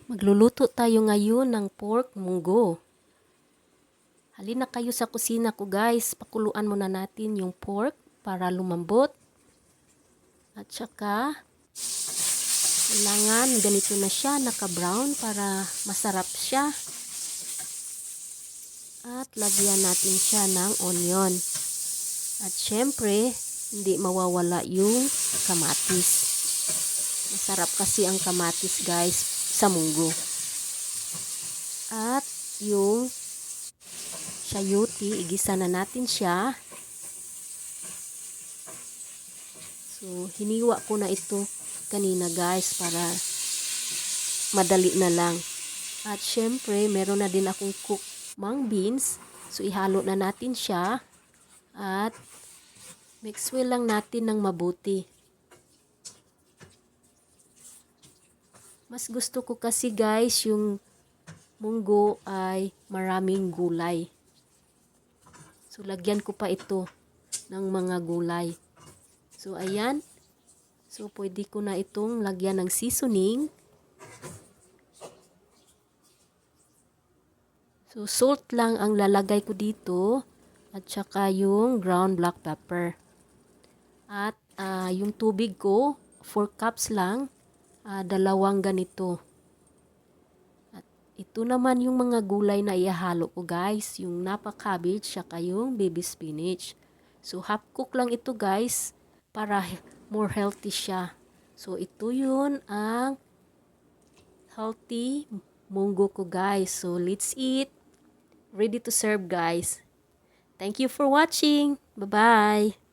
Magluluto tayo ngayon ng pork munggo. Halina kayo sa kusina ko guys. Pakuluan muna natin yung pork para lumambot. At saka, kailangan ganito na siya, naka-brown para masarap siya. At lagyan natin siya ng onion. At syempre, hindi mawawala yung kamatis. Masarap kasi ang kamatis guys sa munggo. At yung sayuti, igisa na natin siya. So, hiniwa ko na ito kanina guys para madali na lang. At syempre, meron na din akong cooked mung beans. So, ihalo na natin siya. At mix well lang natin ng mabuti. Mas gusto ko kasi guys yung munggo ay maraming gulay. So lagyan ko pa ito ng mga gulay. So ayan. So pwede ko na itong lagyan ng seasoning. So salt lang ang lalagay ko dito. At saka yung ground black pepper. At yung tubig ko, 4 cups lang. 2 ganito. At ito naman yung mga gulay na ihalo ko guys. Yung napa cabbage, saka yung baby spinach. So half cook lang ito guys. Para more healthy siya. So ito yun ang healthy munggo ko guys. So let's eat. Ready to serve guys. Thank you for watching. Bye-bye.